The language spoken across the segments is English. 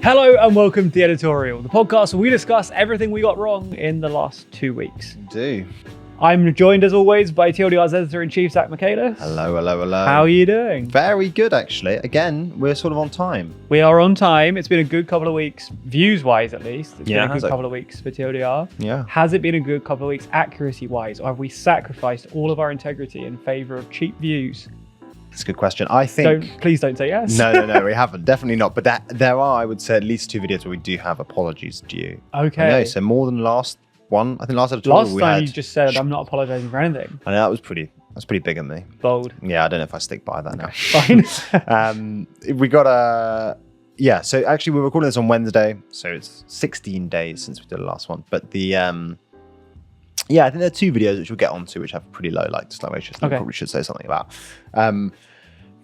Hello and welcome to The Editorial, the podcast where we discuss everything we got wrong in the last 2 weeks. Do. I'm joined as always by TLDR's editor-in-chief, Zach Michaelis. Hello. How are you doing? Very good, actually. Again, we're sort of on time. We are on time. It's been a good couple of weeks, views-wise at least. It's been a good couple of weeks for TLDR. Yeah. Has it been a good couple of weeks accuracy-wise, or have we sacrificed all of our integrity in favour of cheap views? That's a good question. I think... Please don't say yes. No, we haven't. Definitely not. But there are, I would say, at least 2 videos where we do have apologies due. Okay. I know, so more than last one. I think last editorial Last time you just said, I'm not apologising for anything. I know, that's pretty big of me. Bold. Yeah, I don't know if I stick by that now. Fine. We got a... Yeah, so actually we're recording this on Wednesday, so it's 16 days since we did the last one. But the... Yeah, I think there are 2 videos which we'll get onto which have pretty low dislike ratios. I probably should say something about.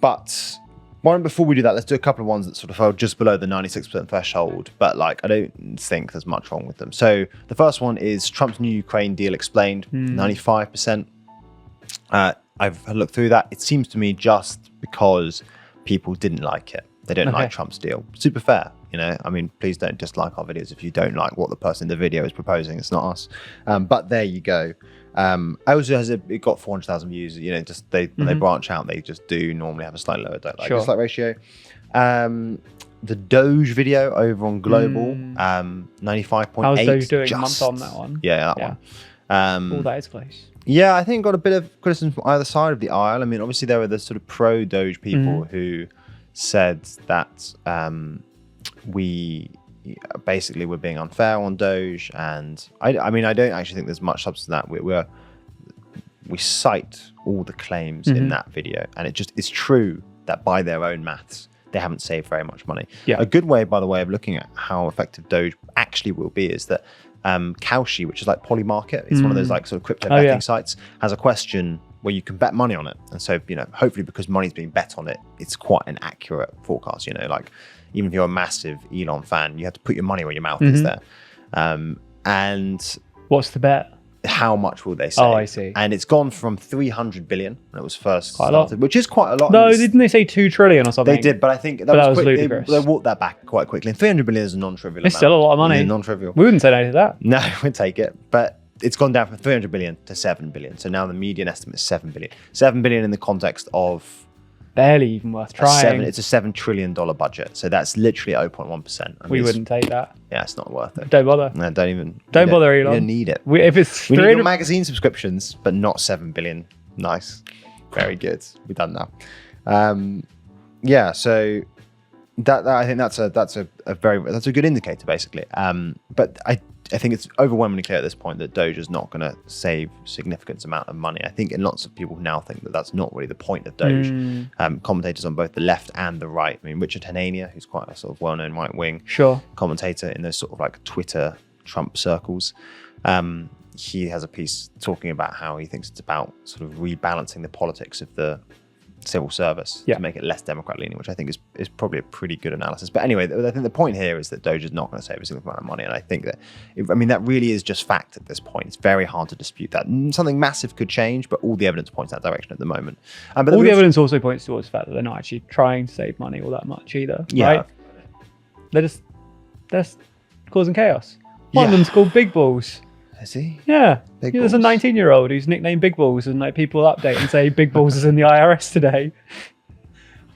But one before we do that, let's do a couple of ones that sort of fell just below the 96% threshold. But like, I don't think there's much wrong with them. So the first one is Trump's new Ukraine deal explained, 95%. I've looked through that. It seems to me just because people didn't like it. They don't like Trump's deal. Super fair. You know, I mean, please don't dislike our videos if you don't like what the person in the video is proposing. It's not us. But there you go. It got 400,000 views. You know, just when they branch out, they just do normally have a slightly lower dislike ratio. The DOGE video over on Global, 95.8. How's DOGE doing? Month on that one. Yeah, that one. That is close. Yeah, I think got a bit of criticism from either side of the aisle. I mean, obviously there were the sort of pro-DOGE people who said that we basically were being unfair on DOGE, and I mean I don't actually think there's much substance to that. We cite all the claims in that video, and it's true that by their own maths they haven't saved very much money. A good way, by the way, of looking at how effective DOGE actually will be is that Kalshi, which is like Polymarket, it's one of those like sort of crypto betting sites, has a question where you can bet money on it. And so, you know, hopefully because money's being bet on it, it's quite an accurate forecast. You know, like even if you're a massive Elon fan, you have to put your money where your mouth is there. And what's the bet? How much will they save? Oh, I see. And it's gone from 300 billion when it was first started, which is quite a lot. No, didn't they say 2 trillion or something? They did, but I think that was ludicrous. They walked that back quite quickly. And 300 billion is a non-trivial amount. It's still a lot of money. Yeah, non-trivial. We wouldn't say no to that. No, we'd take it. But it's gone down from 300 billion to 7 billion. So now the median estimate is 7 billion. 7 billion in the context of... barely even worth trying. It's a $7 trillion budget. So that's literally 0.1%. We wouldn't take that. Yeah, it's not worth it. Don't bother. No, don't bother, Elon. We don't need it. If it's we need your magazine subscriptions, but not 7 billion. Nice. Very good. We've done that. Yeah, so that I think that's a good indicator, basically. But I think it's overwhelmingly clear at this point that DOGE is not going to save significant amount of money. I think lots of people now think that that's not really the point of DOGE. Commentators on both the left and the right. I mean, Richard Hanania, who's quite a sort of well-known right-wing commentator in those sort of like Twitter Trump circles, he has a piece talking about how he thinks it's about sort of rebalancing the politics of the civil service to make it less Democrat leaning, which I think is probably a pretty good analysis. But anyway, I think the point here is that DOGE is not going to save a single amount of money, and I think that that really is just fact at this point. It's very hard to dispute that. Something massive could change, but all the evidence points that direction at the moment. But all the evidence also points towards the fact that they're not actually trying to save money all that much either. Right? They're just causing chaos. One of them's called Big Balls. Is he? Yeah. There's a 19-year-old who's nicknamed Big Balls, and like people update and say Big Balls is in the IRS today.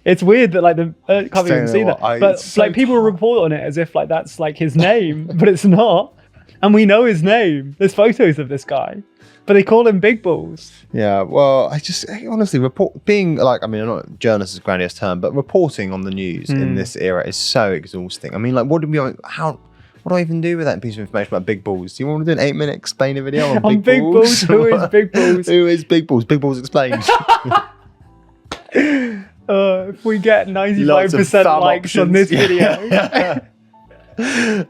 It's weird that like I can't even see that, but like people report on it as if like that's like his name, but it's not. And we know his name. There's photos of this guy, but they call him Big Balls. Yeah. Well, honestly being like, I mean, I'm not journalist is a grandiose term, but reporting on the news in this era is so exhausting. I mean, like, what do I even do with that piece of information about Big Balls? Do you want to do an 8-minute explainer video on Big Balls? Who is Big Balls? Who is Big Balls? Big Balls explained. If we get 95% likes on this video.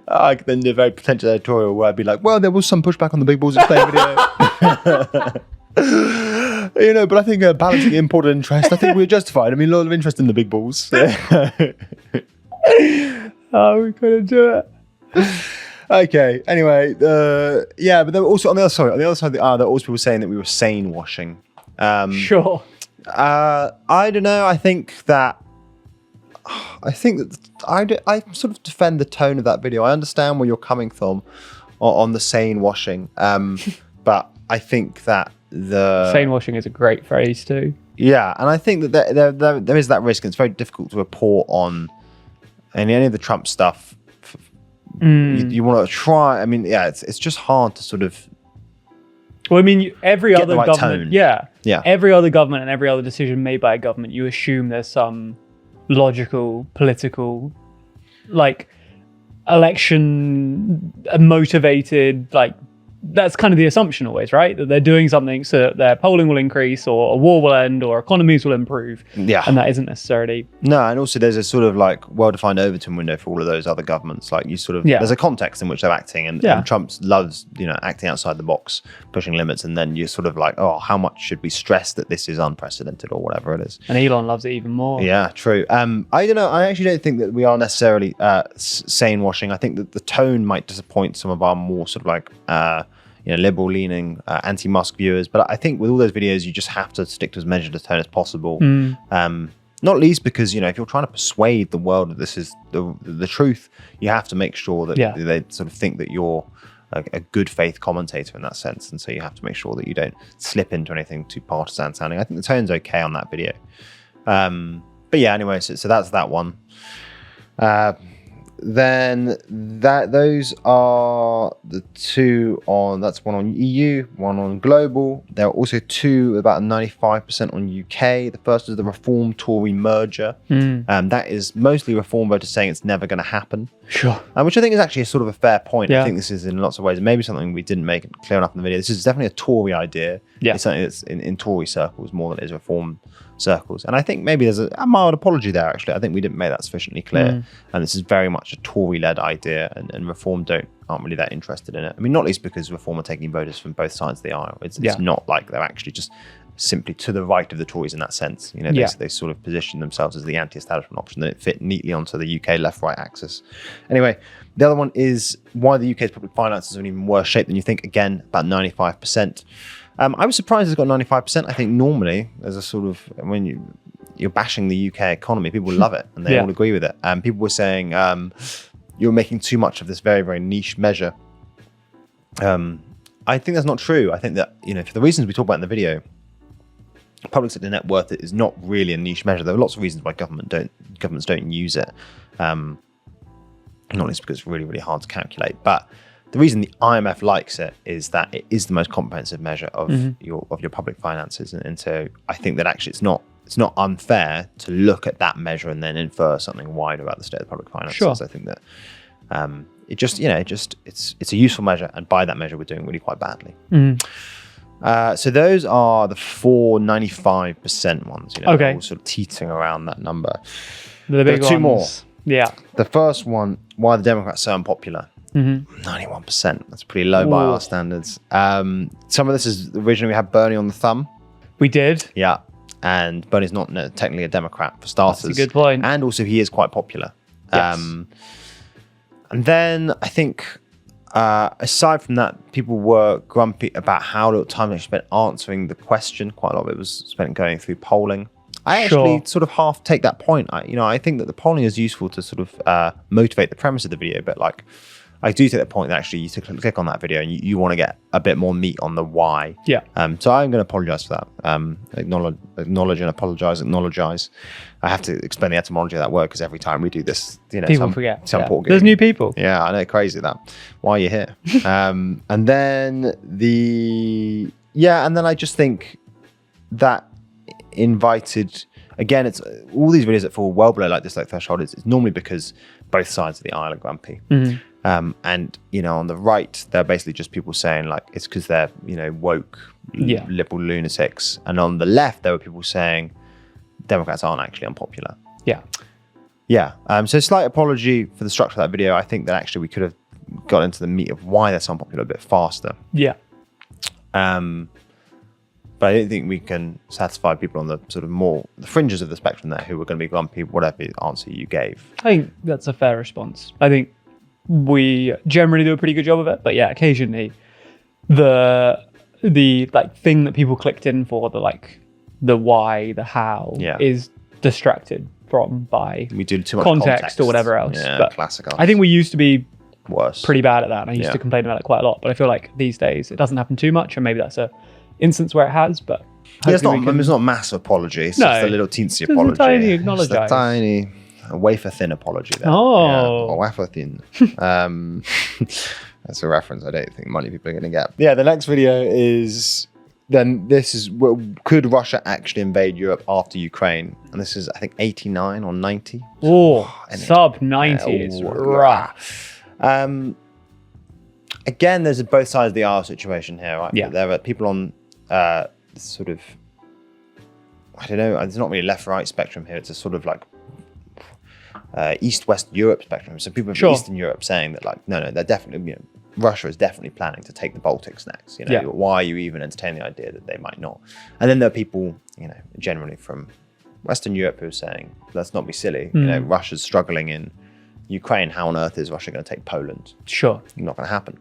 I could then do a very potential editorial where I'd be like, well, there was some pushback on the Big Balls explained video. You know, but I think balancing import and interest, I think we're justified. I mean, a lot of interest in the Big Balls. Oh, we couldn't do it. Okay. Anyway, but then also on the other side, there are also people saying that we were sane washing. Sure. I don't know. I think that I think that I sort of defend the tone of that video. I understand where you're coming from on the Sanewashing, but I think that Sanewashing is a great phrase too. Yeah, and I think that there is that risk, and it's very difficult to report on any of the Trump stuff. You want to try. I mean, yeah, it's just hard to sort of. Well, I mean, every other right government, tone. every other government and every other decision made by a government, you assume there's some logical, political, like, election motivated, like, that's kind of the assumption always, right? That they're doing something so that their polling will increase, or a war will end, or economies will improve. Yeah. And that isn't necessarily. No, and also there's a sort of like well-defined Overton window for all of those other governments. Like you sort of, there's a context in which they're acting, and Trump loves, acting outside the box, pushing limits, and then you're sort of like, oh, how much should we stress that this is unprecedented or whatever it is? And Elon loves it even more. Yeah, true. I don't know. I actually don't think that we are necessarily Sanewashing. I think that the tone might disappoint some of our more sort of like, liberal-leaning, anti-Musk viewers. But I think with all those videos, you just have to stick to as measured a tone as possible. Not least because, if you're trying to persuade the world that this is the truth, you have to make sure that they sort of think that you're a good faith commentator in that sense. And so you have to make sure that you don't slip into anything too partisan sounding. I think the tone's okay on that video. But yeah, anyway, so that's that one. Then those are the two that's one on EU, one on global. There are also two about 95% on UK. The first is the Reform Tory merger. That is mostly Reform voters saying it's never going to happen. Sure. Which I think is actually a sort of a fair point. I think this is in lots of ways maybe something we didn't make clear enough in the video. This is definitely a Tory idea. It's something that's in Tory circles more than it is Reform circles. And I think maybe there's a mild apology there, actually. I think we didn't make that sufficiently clear. And this is very much a Tory-led idea, and Reform aren't really that interested in it. I mean, not least because Reform are taking voters from both sides of the aisle. It's not like they're actually just simply to the right of the Tories in that sense. They sort of position themselves as the anti-establishment option that fit neatly onto the UK left-right axis. Anyway, the other one is why the UK's public finances are in even worse shape than you think. Again, about 95%. I was surprised it's got 95%. I think normally there's a sort of, when you're bashing the UK economy, people love it and they all agree with it. People were saying you're making too much of this very, very niche measure. I think that's not true. I think that, for the reasons we talk about in the video, public sector net worth is not really a niche measure. There are lots of reasons why governments don't use it. Not least because it's really, really hard to calculate. But the reason the IMF likes it is that it is the most comprehensive measure of your public finances, and so I think that actually it's not unfair to look at that measure and then infer something wider about the state of public finances. Sure. I think that it's a useful measure, and by that measure we're doing really quite badly. So those are the 495% ones. All sort of teetering around that number. The big there are two more. Yeah. The first one, why the Democrats are so unpopular. 91%. That's pretty low by our standards. Some of this is originally we had Bernie on the thumb. We did. Yeah. And Bernie's not technically a Democrat for starters. That's a good point. And also he is quite popular. Yes. And then I think aside from that, people were grumpy about how little time they spent answering the question. Quite a lot of it was spent going through polling. I actually sort of half take that point. I think that the polling is useful to sort of motivate the premise of the video, but I do take the point that actually you click on that video and you want to get a bit more meat on the why. Yeah. So I'm going to apologize for that. Acknowledge and apologize. I have to explain the etymology of that word because every time we do this, people forget. There's new people. Yeah, I know, crazy that. Why are you here? And then and then I just think that invited. Again, it's all these videos that fall well below like dislike threshold. It's normally because both sides of the aisle are grumpy. And on the right, they're basically just people saying like it's because they're woke liberal lunatics, and on the left there were people saying Democrats aren't actually unpopular. So slight apology for the structure of that video. I think that actually we could have got into the meat of why they're so unpopular a bit faster. But I don't think we can satisfy people on the sort of more the fringes of the spectrum there who are going to be grumpy whatever answer you gave. I think that's a fair response. I think we generally do a pretty good job of it, but occasionally the like thing that people clicked in for, the why, the how is distracted from by we do too much context or whatever else. Yeah, but classic. I think we used to be worse, pretty bad at that, and I used to complain about it quite a lot. But I feel like these days it doesn't happen too much, and maybe that's a instance where it has. But it's not a massive apology. It's just a little teensy apology. It's a tiny acknowledge. It's a tiny, wafer thin apology there. Oh, wafer thin. That's a reference I don't think many people are going to get. Yeah, the next video is. Then this is, could Russia actually invade Europe after Ukraine? And this is, I think, 89 or 90. Oh, sub 90 is rough. Again, there's both sides of the R situation here, right? Yeah. There are people on sort of, I don't know, there's not really left-right spectrum here. It's a sort of like East-West Europe spectrum. So people from Eastern Europe saying that like, no, they're definitely, Russia is definitely planning to take the Baltics next. Why are you even entertaining the idea that they might not? And then there are people, generally from Western Europe who are saying, let's not be silly. Russia's struggling in Ukraine. How on earth is Russia going to take Poland? Sure. Not going to happen.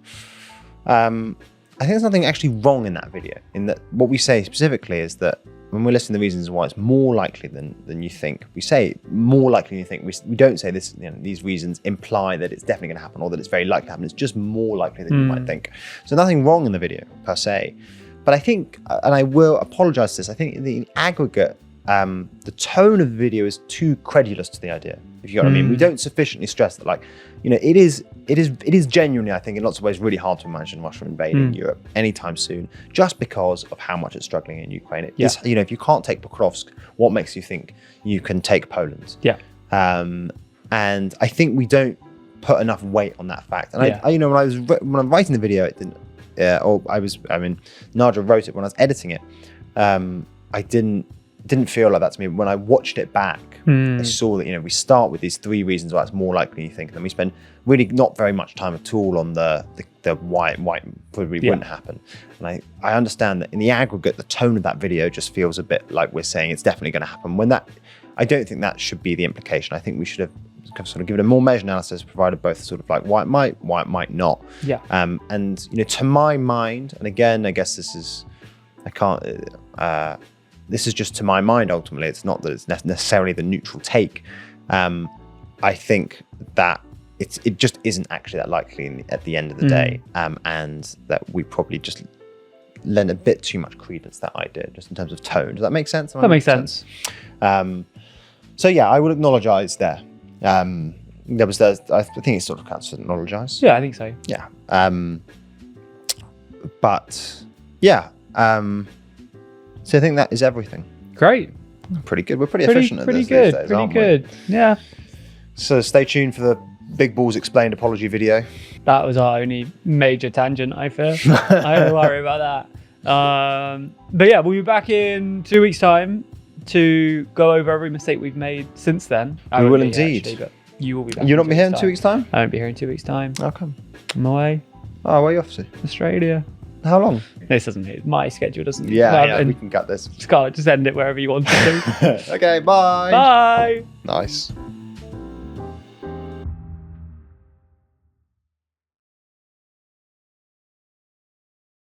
I think there's nothing actually wrong in that video. In that, what we say specifically is that when we're listing the reasons why it's more likely than you think, we say more likely than you think. We don't say this. These reasons imply that it's definitely going to happen or that it's very likely to happen. It's just more likely than you might think. So nothing wrong in the video per se. But I think, and I will apologize for this, I think in the aggregate, the tone of the video is too credulous to the idea, if you know what I mean. We don't sufficiently stress that, like, it is genuinely, I think, in lots of ways really hard to imagine Russia invading Europe anytime soon, just because of how much it's struggling in Ukraine. If you can't take Pokrovsk, what makes you think you can take Poland? Yeah. And I think we don't put enough weight on that fact. And when I'm writing the video, it didn't, Nadia wrote it when I was editing it. I didn't feel like that to me. When I watched it back, I saw that, we start with these 3 reasons why it's more likely you think, and then we spend really not very much time at all on the why it probably wouldn't happen. And I understand that in the aggregate, the tone of that video just feels a bit like we're saying it's definitely going to happen, when I don't think that should be the implication. I think we should have sort of given a more measured analysis, provided both sort of like why it might not. Yeah. And to my mind, and again, I guess this is, this is just to my mind, ultimately. It's not that it's necessarily the neutral take. I think that it just isn't actually that likely at the end of the day. And that we probably just lend a bit too much credence to that idea, just in terms of tone. Does that make sense? That makes sense. So yeah, I would acknowledge there. I think it sort of counts as acknowledge. Yeah, I think so. Yeah. But yeah. So I think that is everything. Great. Pretty good. We're pretty efficient at this these days, aren't we? Pretty good. Yeah. So stay tuned for the Big Balls Explained apology video. That was our only major tangent, I fear. I don't worry about that. But yeah, we'll be back in 2 weeks' time to go over every mistake we've made since then. We will indeed. Actually, but you will be back. You'll not be here in 2 weeks' time? I won't be here in 2 weeks' time. How come? I'm away. Oh, where are you off to? Australia. How long? This doesn't hit. My schedule doesn't. Yeah, we can cut this. Scarlett, just end it wherever you want to. Okay, bye. Bye. Nice.